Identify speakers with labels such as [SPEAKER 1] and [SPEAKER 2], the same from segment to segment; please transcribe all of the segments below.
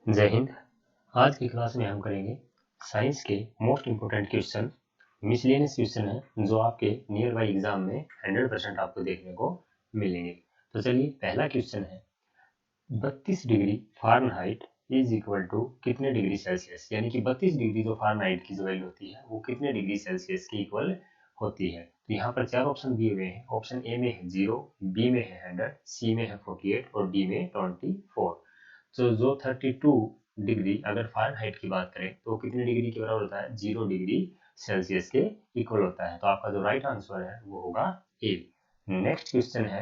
[SPEAKER 1] जय हिंद। आज की क्लास में हम करेंगे साइंस के most important question. Miscellaneous question है जो आपके नियर बाई एग्जाम में 100% आपको देखने को मिलेंगे। तो चलिए, पहला क्वेश्चन है 32 degree Fahrenheit is equal to कितने डिग्री सेल्सियस, यानी कि 32 डिग्री जो फ़ारेनहाइट की जो वैल्यू होती है वो कितने डिग्री सेल्सियस के इक्वल होती है। तो यहाँ पर चार ऑप्शन दिए हुए हैं। ऑप्शन ए में है 0, बी में है 100, सी में है 48 और डी में 24। तो जो 32 डिग्री अगर फ़ारेनहाइट की बात करें तो कितने डिग्री के बराबर होता है, 0 डिग्री सेल्सियस के इक्वल होता है। तो आपका जो राइट आंसर है वो होगा ए। नेक्स्ट क्वेश्चन है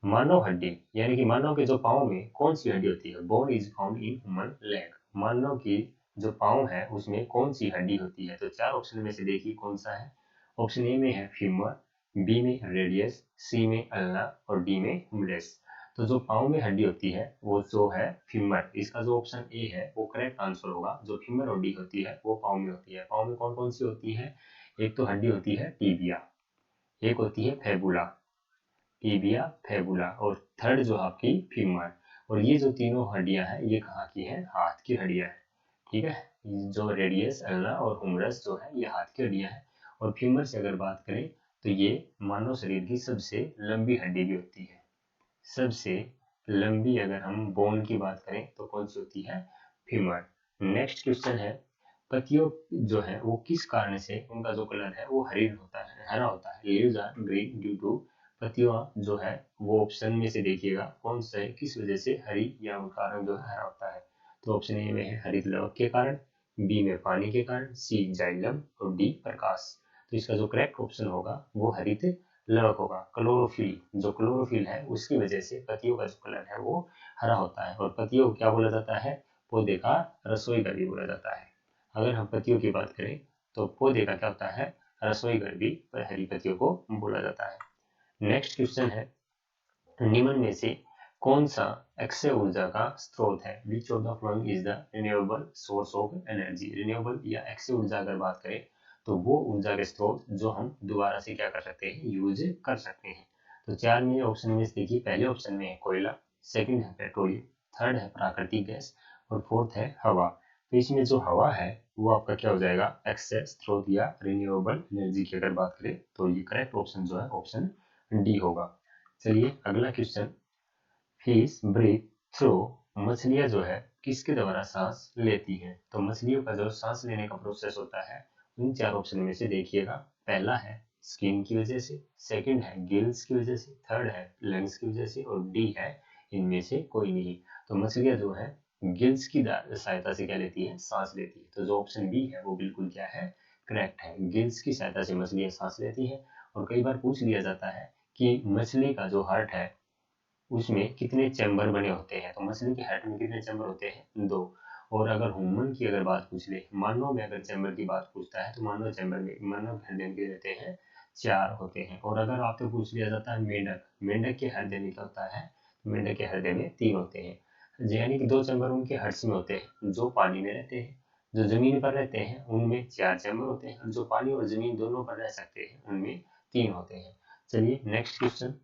[SPEAKER 1] मानव हड्डी, यानी कि मानव के जो पाँव में कौन सी हड्डी होती है। Bone is found in human leg. मानव की जो पाँव है उसमें कौन सी हड्डी होती है। तो चार ऑप्शन में से देखिए कौन सा है। ऑप्शन ए में है फीमर, बी में रेडियस, सी में अल्ना और डी में हुमरस। तो जो पाँव में हड्डी होती है वो जो है फीमर। इसका जो ऑप्शन ए है वो करेक्ट आंसर होगा। जो फीमर हड्डी होती है वो पाँव में होती है। पाँव में कौन कौन सी होती है। एक तो हड्डी होती है टीबिया, एक होती है फेबुला, टीबिया फेबुला और थर्ड जो आपकी फीमर। और ये जो तीनों हड्डियां हैं ये कहाँ की हैं, हाथ की हड्डियां हैं। ठीक है, जो रेडियस, अल्ना और हुमरस जो है ये हाथ की हड्डियां हैं। और फीमर से अगर बात करें तो ये मानव शरीर की सबसे लंबी हड्डी भी होती है। सबसे लंबी अगर हम बोन की बात करें तो कौन सी होती है, फीमर। नेक्स्ट क्वेश्चन है पत्तियों जो है वो किस कारण से उनका जो कलर है वो हरा होता है। Leaves are green due to. पत्तियों जो है वो ऑप्शन में से देखिएगा कौन सा है, किस वजह से हरी या उनका रंग जो है हरा होता है। तो ऑप्शन ए में है हरित लवक के कारण, बी में पानी के कारण, सी जाइलम और डी प्रकाश। तो इसका जो करेक्ट ऑप्शन होगा वो हरित लवक होगा। क्लोरोफिल, जो क्लोरोफिल है उसकी वजह से पत्तियों का जो कलर है वो हरा होता है। और पत्तियों को क्या बोला जाता है, पौधे का रसोई घर भी बोला जाता है। अगर हम पत्तियों की बात करें तो पौधे का क्या होता है, रसोई घर भी हरी पत्तियों को बोला जाता है। नेक्स्ट क्वेश्चन है निम्न में से कौन सा अक्षय ऊर्जा का स्रोत है। Which of the following is the renewable source of energy. Renewable या अक्षय ऊर्जा अगर बात करें तो वो ऊर्जा के स्रोत जो हम दोबारा से क्या कर सकते हैं, यूज कर सकते हैं। तो चार में ऑप्शन में से देखिए, पहले ऑप्शन में है कोयला, सेकंड है पेट्रोलियम, थर्ड है प्राकृतिक गैस और फोर्थ है हवा। तो इसमें जो हवा है वो आपका क्या हो जाएगा, अक्षय स्रोत या रिन्यूएबल एनर्जी की अगर बात करें तो ये करेक्ट ऑप्शन जो है ऑप्शन डी होगा। चलिए अगला क्वेश्चन, फिश ब्रीथ थ्रू। मछलियां जो है किसके द्वारा सांस लेती हैं। तो मछलियों का जो सांस लेने का प्रोसेस होता है उन चार ऑप्शन में से देखिएगा। पहला है स्किन की वजह से, सेकंड है गिल्स की वजह से, थर्ड है लंग्स की वजह से और डी है इनमें से कोई नहीं। तो मछलियां जो है गिल्स की सहायता से क्या लेती है, सांस लेती है। तो जो ऑप्शन बी है वो बिल्कुल क्या है, करेक्ट है। गिल्स की सहायता से मछलियां सांस लेती है। और कई बार पूछ लिया जाता है कि मछली का जो हार्ट है उसमें कितने चैम्बर बने होते हैं। तो मछली के हार्ट में कितने चैम्बर होते हैं, 2। और अगर ह्यूमन की अगर बात पूछ ले, मानव में अगर चैम्बर की बात पूछता है तो मानव चैम्बर में, मानव हृदय के रहते हैं 4 होते हैं। और अगर आपसे पूछ लिया जाता है मेंढक, मेंढक के हृदय में क्या होता है, मेंढक के हृदय में 3 होते हैं। यानी कि 2 चैम्बर उनके हर्ष में होते हैं जो पानी में रहते हैं। जो जमीन पर रहते हैं उनमें 4 चैम्बर होते हैं और जो पानी और जमीन दोनों पर रह सकते हैं उनमें 3 होते हैं। चलिए नेक्स्ट क्वेश्चन,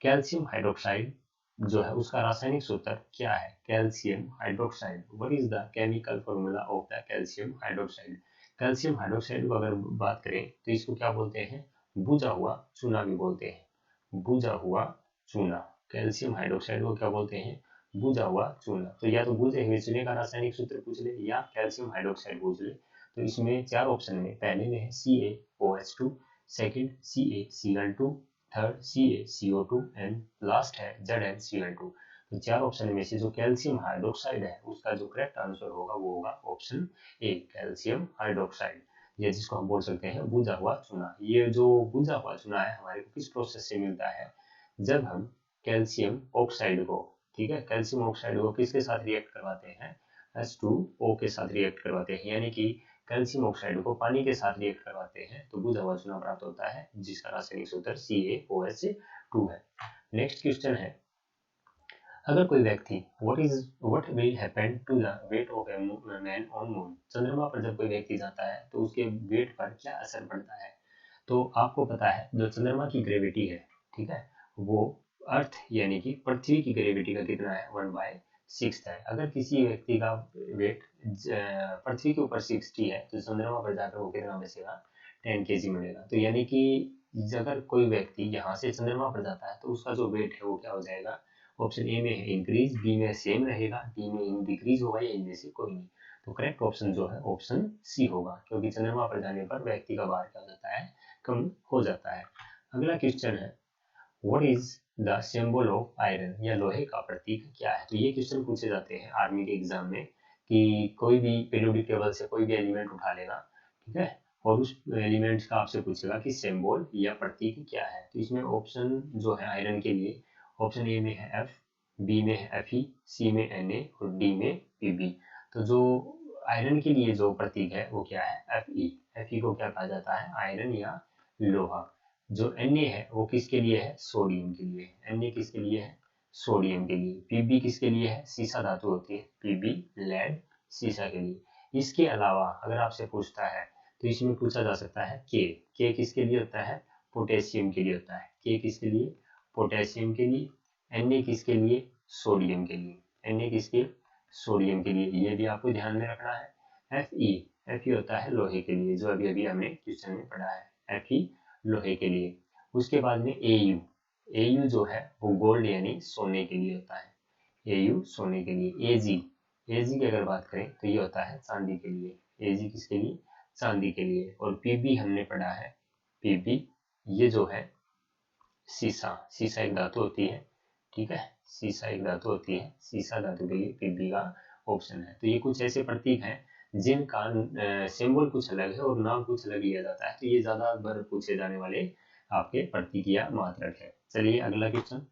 [SPEAKER 1] कैल्शियम हाइड्रोक्साइड जो है उसका रासायनिक सूत्र क्या है। Calcium hydroxide, what is the chemical formula of the calcium hydroxide. Calcium hydroxide को अगर बात करें तो इसको क्या बोलते हैं, बुझा हुआ चूना भी बोलते हैं। बुझा हुआ चूना, कैल्शियम हाइड्रोक्साइड को क्या बोलते हैं, बुझा हुआ चूना। तो या तो बुझे हुए चूने का रासायनिक सूत्र पूछ ले या कैल्शियम हाइड्रोक्साइड पूछ ले। तो इसमें चार ऑप्शन में पहले में है CaOH2, second CaCl2, third CaCO2 and last है ZnCl2। तो चार ऑप्शन में से जो कैल्शियम हाइड्रोक्साइड है उसका जो करेक्ट आंसर होगा वो होगा ऑप्शन ए, कैल्शियम हाइड्रोक्साइड। ये जिसको हम बोल सकते हैं बुझा हुआ चूना। ये जो बुझा हुआ चूना है हमारे को किस प्रोसेस से मिलता है, जब हम कैल्शियम ऑक्साइड को, ठीक है, कैल्शियम ऑक्साइड को किसके साथ रिएक्ट करवाते हैं, H2O के साथ रिएक्ट करवाते हैं। यानी कि कैल्शियम ऑक्साइड को पानी के साथ रिएक्ट करवाते हैं तो बुझा हुआ चूना प्राप्त होता है जिसका रासायनिक सूत्र CaOH2 है। नेक्स्ट क्वेश्चन है, अगर कोई व्यक्ति what will happen to the weight of a man on moon. चंद्रमा पर जब कोई व्यक्ति जाता है तो उसके वेट पर क्या असर पड़ता है। तो आपको पता है जो चंद्रमा की ग्रेविटी है, ठीक है, वो अर्थ यानी कि पृथ्वी की ग्रेविटी का कितना है, 1/6 6 है। अगर किसी व्यक्ति का वेट पृथ्वी के ऊपर 60 है तो चंद्रमा पर जाकर वो कितना बचेगा, 10 kg मिलेगा। तो यानी कि अगर कोई व्यक्ति यहाँ से चंद्रमा पर जाता है तो उसका जो वेट है वो क्या हो जाएगा, ऑप्शन ए में है इंक्रीज, बी में सेम रहेगा, डी में डिक्रीज होगा, या इनमें से कोई नहीं। तो करेक्ट ऑप्शन जो है ऑप्शन सी होगा, क्योंकि चंद्रमा पर जाने पर व्यक्ति का भार क्या हो जाता है, कम हो जाता है। अगला क्वेश्चन है what is the symbol of iron, या लोहे का प्रतीक क्या है। तो ये क्वेश्चन पूछे जाते हैं आर्मी के एग्जाम में कि कोई भी पीरियोडिक टेबल से कोई भी एलिमेंट उठा लेगा, ठीक है, और उस एलिमेंट का आपसे पूछेगा कि सिंबल या प्रतीक क्या है। तो इसमें ऑप्शन जो है आयरन के लिए, ऑप्शन ए में है एफ, बी में है एफ ई, सी में एन ए और डी में पी बी। तो जो आयरन के लिए जो प्रतीक है वो क्या है, एफ ई। एफ ई को क्या कहा जाता है, आयरन या लोहा। जो Na है वो किसके लिए है, सोडियम के लिए। Na किसके लिए है, सोडियम के लिए। Pb किसके लिए है, सीसा धातु होती है, Pb लेड सीसा के लिए। इसके अलावा अगर आपसे पूछता है तो इसमें पूछा जा सकता है K किसके लिए होता है, पोटेशियम के लिए होता है। K किसके लिए, पोटेशियम के लिए। Na किसके लिए, सोडियम के लिए। Na किसके, सोडियम के लिए, ये भी आपको ध्यान में रखना है। Fe होता है लोहे के लिए, जो अभी अभी हमने क्वेश्चन में पढ़ा है, Fe लोहे के लिए। उसके बाद में Au जो है वो गोल्ड यानी सोने के लिए होता है। Au सोने के लिए। Ag की अगर बात करें तो ये होता है चांदी के लिए। Ag किसके लिए, चांदी के लिए। और Pb हमने पढ़ा है, Pb ये जो है सीसा एक धातु होती है, ठीक है, सीसा एक धातु होती है, सीसा धातु के लिए Pb का ऑप्शन है। तो ये कुछ ऐसे प्रतीक हैं जिनका सिंबल कुछ अलग है और नाम कुछ अलग लिया जाता है। तो ये ज्यादा बार पूछे जाने वाले आपके प्रतीक या मात्रक है। चलिए अगला question,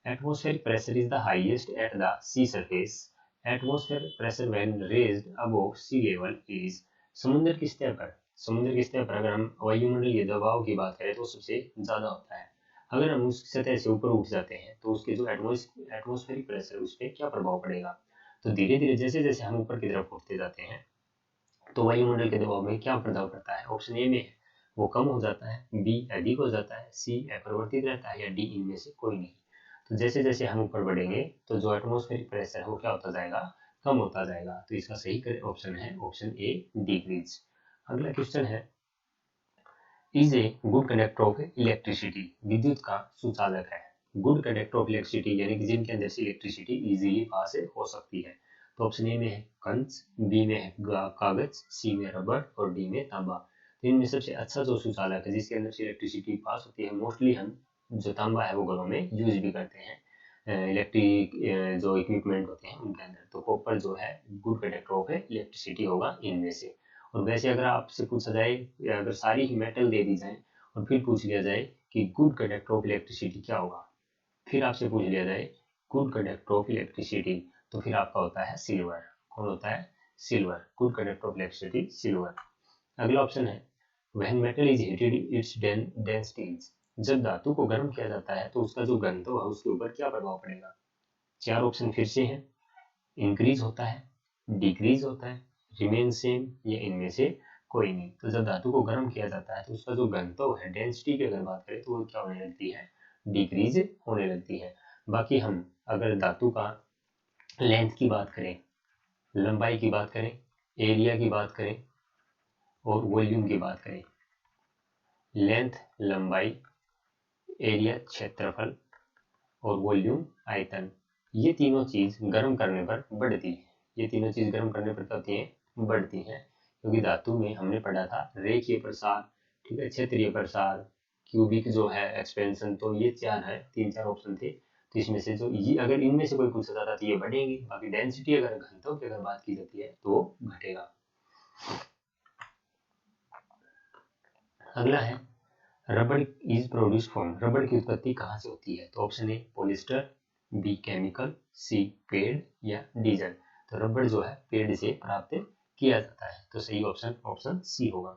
[SPEAKER 1] atmospheric pressure is the highest at the sea surface. Atmospheric pressure when raised above sea level is, समुद्र की सतह पर, समुद्र की सतह पर अगर हम वायुमंडल के दबाव की बात करें तो सबसे ज्यादा होता है। अगर हम उस सतह से ऊपर उठ जाते हैं तो उसके जो एटमॉस्फेरिक प्रेशर उस पर क्या प्रभाव पड़ेगा। तो धीरे धीरे जैसे जैसे हम ऊपर की तरफ उठते जाते हैं तो वायुमंडल के दबाव में क्या प्रभाव पड़ता है, ऑप्शन ए में है वो कम हो जाता है, बी अधिक हो जाता है, सी अपरिवर्तित रहता है, या डी इनमें से कोई नहीं। तो जैसे जैसे हम ऊपर बढ़ेंगे तो जो एटमॉस्फेरिक प्रेशर है वो क्या होता जाएगा, कम होता जाएगा। तो इसका सही ऑप्शन है ऑप्शन ए, डिक्रीज। अगला क्वेश्चन है is a good conductor of electricity, विद्युत का सुचालक है। गुड कंडक्टर ऑफ इलेक्ट्रिसिटी यानी कि जिनके अंदर से इलेक्ट्रिसिटी इजीली पास हो सकती है। तो ऑप्शन ए में है कंच, बी में है कागज, सी में रबर और डी में तांबा। तो इनमें सबसे अच्छा जो सुचालक है जिसके अंदर से इलेक्ट्रिसिटी पास होती है, मोस्टली हम जो तांबा है वो घरों में यूज भी करते हैं, इलेक्ट्रिक जो इक्विपमेंट होते हैं उनके अंदर। तो कॉपर जो है गुड कंडक्टर ऑफ इलेक्ट्रिसिटी होगा इनमें से। और वैसे अगर आपसे पूछा जाए, अगर सारी ही मेटल दे दी जाए और फिर पूछ लिया जाए कि गुड कंडक्टर ऑफ इलेक्ट्रिसिटी क्या होगा, फिर आपसे पूछ लिया जाए गुड कंडक्टर ऑफ इलेक्ट्रिसिटी, तो फिर आपका होता है सिल्वर। कौन होता है, silver. Good conductor of electricity silver. अगला ऑप्शन है when metal is heated its density is, जब धातु को गर्म किया जाता है तो उसका जो घनत्व है उसके ऊपर क्या प्रभाव पड़ेगा। चार ऑप्शन फिर से हैं, इंक्रीज होता है, डिक्रीज होता है, रिमेन सेम, या इनमें से कोई नहीं। तो जब धातु को गर्म किया जाता है तो उसका जो घनत्व है, डेंसिटी की अगर बात करें तो वो क्या होने लगती है, डिक्रीज होने लगती है। बाकी हम अगर धातु का लेंथ की बात करें, लंबाई की बात करें, एरिया की बात करें और वॉल्यूम की बात करें, लेंथ लंबाई, एरिया क्षेत्रफल और वॉल्यूम आयतन, ये तीनों चीज गर्म करने पर बढ़ती है। ये तीनों चीज गर्म करने पर क्या होती है, बढ़ती है। क्योंकि धातु में हमने पढ़ा था रेखीय प्रसार, ठीक है, क्षेत्रीय प्रसार, क्यूबिक जो है एक्सपेंशन, तो ये चार है, तीन चार ऑप्शन थे। तो इसमें से जो ये अगर इनमें से कोई पूछा जाता तो ये बढ़ेंगे, बाकी डेंसिटी अगर घनत्व की अगर बात की जाती है तो घटेगा। अगला है रबड़ इज प्रोड्यूस फ्रॉम, रबड़ की उत्पत्ति कहाँ से होती है। तो option A polyester, B chemical, C पेड़, या डीजल। तो रबड़ जो है पेड़ से प्राप्त किया जाता है। तो सही ऑप्शन ऑप्शन सी होगा।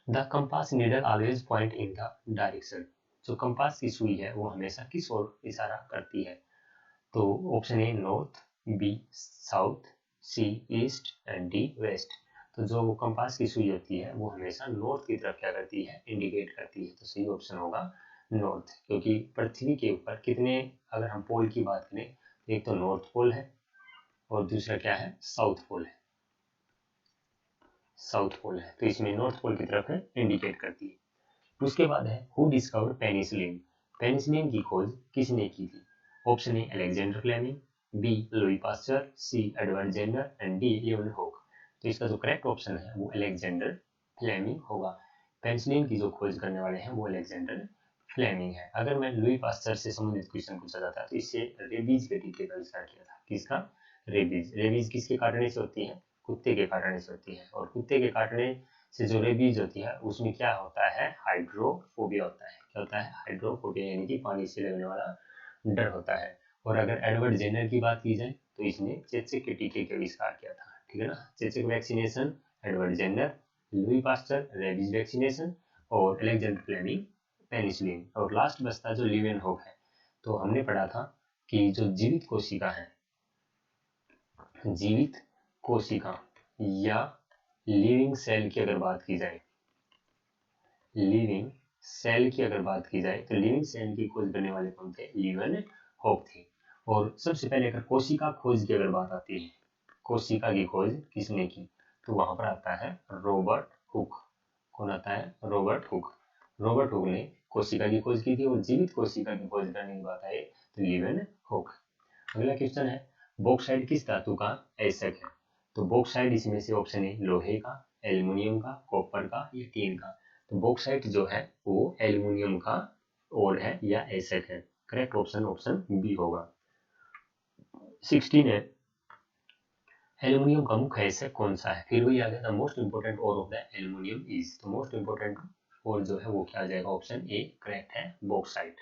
[SPEAKER 1] The compass needle always point in the direction, जो कंपास की सुई है वो हमेशा किस ओर इशारा करती है। तो option A north, B south, C east and D west. तो जो कंपास की सुई होती है वो हमेशा नॉर्थ की तरफ क्या करती है, इंडिकेट करती है। तो सही ऑप्शन होगा नॉर्थ, क्योंकि पृथ्वी के ऊपर कितने, अगर हम पोल की बात करें एक तो नॉर्थ पोल है और दूसरा क्या है, साउथ पोल है। साउथ पोल है तो इसमें नॉर्थ पोल की तरफ है इंडिकेट करती है। उसके बाद है हु डिस्कवर्ड पेनिसिलिन। पेनिसिलिन की खोज किसने की थी? Option A Alexander Fleming, B Louis Pasteur, C Edward Jenner and D लीeuwenhoek। तो इसका जो करेक्ट ऑप्शन है वो अलेक्जेंडर फ्लेमिंग होगा। पेनिसिलिन की जो खोज करने वाले हैं वो अलेक्जेंडर फ्लेमिंग है। अगर मैं लुई पास्चर से संबंधित क्वेश्चन पूछा जाता तो इससे रेबीज के टीके का आविष्कार किया था। किसका? रेबीज। रेबीज किसके काटने से होती है? कुत्ते के काटने से होती है। और कुत्ते के काटने से जो रेबीज होती है उसमें क्या होता है, हाइड्रोफोबिया होता है। क्या होता है? हाइड्रोफोबिया, यानी कि पानी से लगने वाला डर होता है। और अगर एडवर्ड जेनर की बात की जाए तो इसने चेचक के टीके का आविष्कार किया था। ठीक है ना, चेचक vaccination, Edward Jenner, Louis Pasteur rabies vaccination और अलेक्जेंडर फ्लेमिंग पेनिसिलिन। और लास्ट बचता जो लीeuwenhoek है। तो हमने पढ़ा था कि जो जीवित कोशिका है, जीवित कोशिका या लिविंग सेल की अगर बात की जाए, लिविंग सेल की अगर बात की जाए तो लिविंग सेल की खोज करने वाले कौन थे? लीeuwenhoek थे। और सबसे पहले अगर कोशिका खोज की अगर बात आती है, कोशिका की खोज किसने की? तो वहां पर आता है रॉबर्ट हुक। कौन आता है? Robert Hooke. रॉबर्ट हुक ने कोशिका की खोज की थी। और जीवित कोशिका की खोज करने की बात आए तो लीeuwenhoek। अगला क्वेश्चन है बॉक्साइट किस धातु का ऐसक है? तो बॉक्साइट इसमें से ऑप्शन ए लोहे का, एल्युमिनियम का, कॉपर का या टीन का। तो बॉक्साइट जो है वो एल्युमिनियम का और है या ऐसक है। करेक्ट ऑप्शन ऑप्शन बी होगा। 16 है एल्युमिनियम का मुख्य ऐसक कौन सा है? फिर वही आ गया था most important ore of the aluminium is. तो मोस्ट इंपोर्टेंट ओर जो है वो क्या आ जाएगा? ऑप्शन ए करेक्ट है, बॉक्साइट।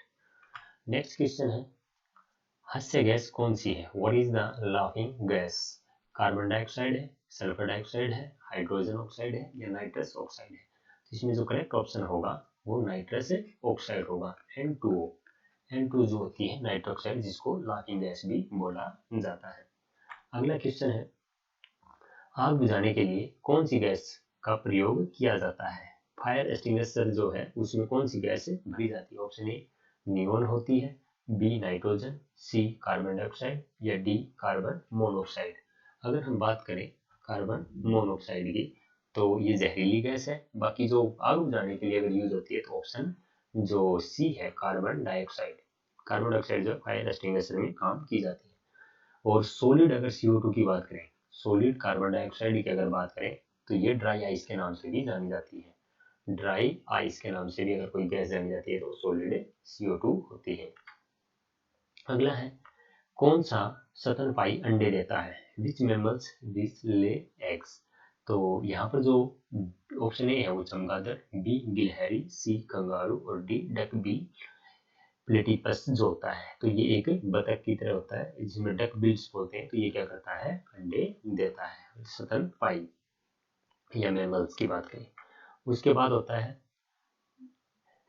[SPEAKER 1] नेक्स्ट क्वेश्चन है हास्य गैस कौन सी है? What is the laughing gas? Carbon dioxide है, सल्फर डाइऑक्साइड है, हाइड्रोजन ऑक्साइड है या नाइट्रस ऑक्साइड है? तो इसमें जो करेक्ट ऑप्शन होगा वो नाइट्रस ऑक्साइड होगा, N2O। N2 जो होती है नाइट्रस ऑक्साइड, जिसको लाफिंग गैस भी बोला जाता है। अगला क्वेश्चन है आग बुझाने के लिए कौन सी गैस का प्रयोग किया जाता है? फायर एक्सटिंग्विशर जो है उसमें कौन सी गैस भरी जाती है? ऑप्शन ए नियोन होती है, बी नाइट्रोजन, सी कार्बन डाइऑक्साइड या डी कार्बन मोनोऑक्साइड। अगर हम बात करें कार्बन मोनोऑक्साइड की तो ये जहरीली गैस है। बाकी जो आग बुझाने के लिए अगर यूज होती है तो ऑप्शन जो सी है कार्बन डाइऑक्साइड। कार्बन डाइऑक्साइड जो फायर एक्सटिंग्विशर में काम की जाती है। और सॉलिड अगर CO2 की बात करें, सॉलिड कार्बन डाइऑक्साइड की अगर बात करें तो ये ड्राई आइस के नाम से भी जानी जाती है। ड्राई आइस के नाम से भी अगर कोई गैस जानी जाती है तो सॉलिड CO2 होती है। अगला है कौन सा स्तनपायी अंडे देता है? विच मेमल्स विच ले एग्स? तो यहाँ पर जो ऑप्शन ए है वो चमगादड़, बी गिलहरी, सी कंगारू और डी डक बिल प्लेटिपस जो होता है। तो ये एक बतख की तरह होता है जिसमें डक बिल्स बोलते हैं। तो ये क्या करता है? अंडे देता है, स्तनपायी या मैमल्स की बात करें। उसके बाद होता है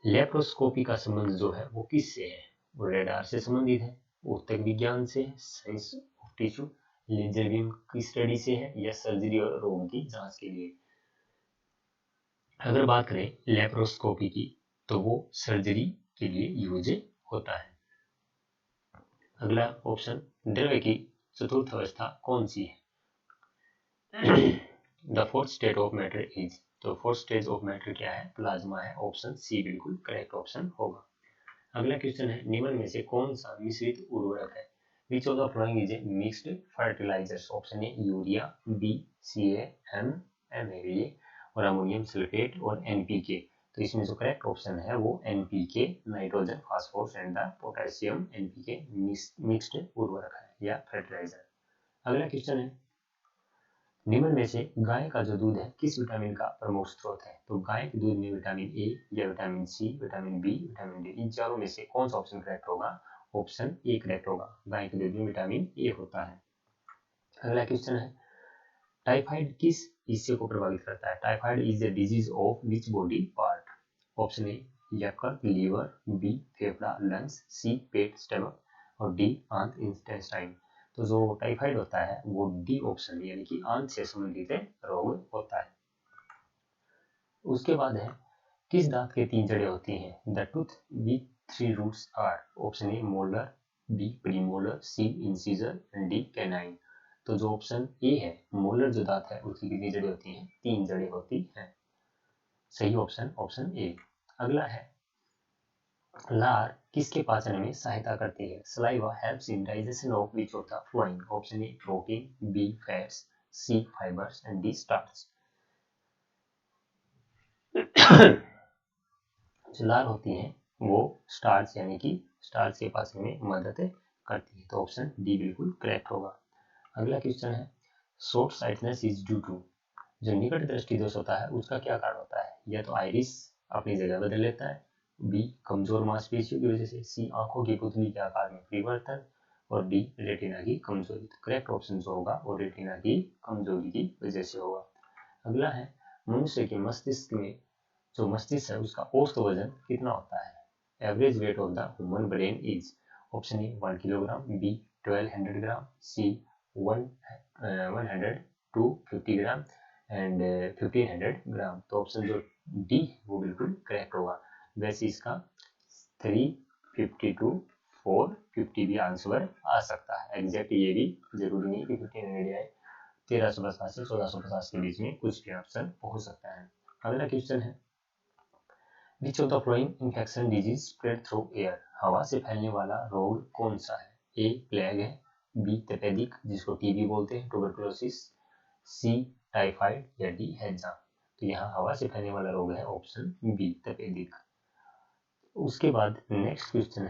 [SPEAKER 1] लेप्रोस्कोपी का संबंध जो है वो किससे है? वो रेडार से संबंधित है, ऊतक विज्ञान से, science of tissue, laser beam की स्टडी से है या सर्जरी और रोग की जांच के लिए? अगर बात करें लेप्रोस्कोपी की तो वो सर्जरी के लिए यूज होता है। अगला ऑप्शन द्रव्य की चतुर्थ अवस्था कौन सी है? The fourth state of matter is. तो फोर्थ स्टेज ऑफ मैटर क्या है? प्लाज्मा है। ऑप्शन सी बिल्कुल करेक्ट ऑप्शन होगा। अगला क्वेश्चन है निम्न में से कौन सा मिश्रित उर्वरक है? Which of the following is a mixed fertilizers? Option A urea, B CA, MAA और अमोनियम सल्फेट और NPK। तो इसमें जो करेक्ट ऑप्शन है वो NPK nitrogen phosphorus and the potassium NPK mixed उर्वरक है या फर्टिलाइजर। अगला क्वेश्चन है निम्न में से गाय का जो दूध है किस विटामिन का प्रमुख स्रोत है? तो गाय के दूध में विटामिन ए या vitamin C, vitamin B, vitamin D, इन चारों में से कौन सा ऑप्शन करेक्ट होगा? ऑप्शन ए करेक्ट होगा, गाय के दूध में विटामिन ए होता है। अगला क्वेश्चन है टाइफाइड किस हिस्से को प्रभावित करता है? Typhoid is the disease of which body part? Option A यकृत, लीवर, बी फेफड़ा लंग्स, सी पेट स्टमक और डी आंत इंटेस्टाइन। तो जो टाइफाइड होता है वो डी ऑप्शन यानी कि आंत से संबंधित रोग होता है। उसके बाद है किस दांत के 3 जड़ें होती हैं? The tooth with 3 roots are. Option A molar, B premolar, C incisor, D canine. तो जो ऑप्शन ए है, मोलर जो दांत है उसकी कितनी जड़ें होती हैं? 3 जड़ें होती हैं। सही ऑप्शन ऑप्शन ए। अगला है लार किसके पाचन में सहायता करती है? Saliva helps in digestion of which of the following? Option A protein, B fats, C fibres and D starch. जो लार होती हैं वो स्टार्च यानी कि स्टार्च के पाचन में मदद करती है। तो ऑप्शन डी बिल्कुल करेक्ट होगा। अगला क्वेश्चन है short sightedness is due to. जो निकट दृष्टि दोष होता है उसका क्या कारण होता है? या तो आइरिस अपनी जगह बदल लेता है, बी कमजोर मांसपेशियों की वजह से, सी आंखों की पुतली के आकार में परिवर्तन, और डी रेटिना की कमजोरी। तो करेक्ट ऑप्शन जो होगा वो रेटिना की कमजोरी की वजह से होगा। अगला है मनुष्य के मस्तिष्क में जो मस्तिष्क है उसका औसत वजन कितना होता है? Average weight of the human brain is. Option A 1 kilogram, B 1200 gram, C 100 to 50 gram and 1500 gram. तो ऑप्शन जो डी वो बिल्कुल करेक्ट होगा। वैसे इसका 350 टू 450 भी आंसर आ सकता है। एग्जैक्ट ये भी जरूरी नहीं कि 1500 आए, 1350 से 1450 के बीच में कुछ भी ऑप्शन हो सकता है। अगला क्वेश्चन है which of the flowing infection disease spread through air. हवा से फैलने वाला रोग कौन सा है? ए प्लेग है, बी तपेदिक जिसको टीबी बोलते हैं, ट्यूबरकुलोसिस, सी टाइफाइड या डी हैजा। तो यहाँ हवा से फैलने वाला रोग है ऑप्शन बी तपेदिक। उसके बाद नेक्स्ट क्वेश्चन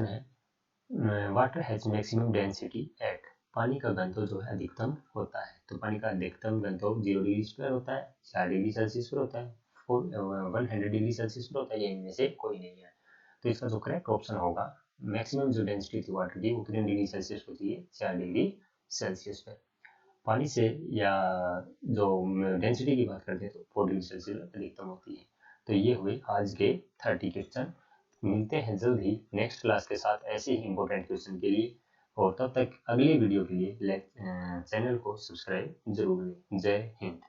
[SPEAKER 1] है water has maximum density at. पानी का घनत्व जो है अधिकतम होता है। तो पानी का अधिकतम घनत्व 0 डिग्री पर होता है, 4 डिग्री सेल्सियस पर होता है, 100 डिग्री सेल्सियस पर होता है, या इनमें से कोई नहीं है। तो इसका जो करेक्ट ऑप्शन होगा मैक्सिमम जो डेंसिटी थी वाटर की वो कितने डिग्री सेल्सियस होती है? 4 डिग्री सेल्सियस पर। पानी से या जो डेंसिटी की बात करते हैं तो 4 डिग्री सेल्सियस अधिकतम होती है। तो ये हुए आज के 30 क्वेश्चन। मिलते हैं जल्द ही नेक्स्ट क्लास के साथ ऐसे ही इंपॉर्टेंट क्वेश्चन के लिए, और तब तक अगले वीडियो के लिए चैनल को सब्सक्राइब जरूर करें। जय हिंद।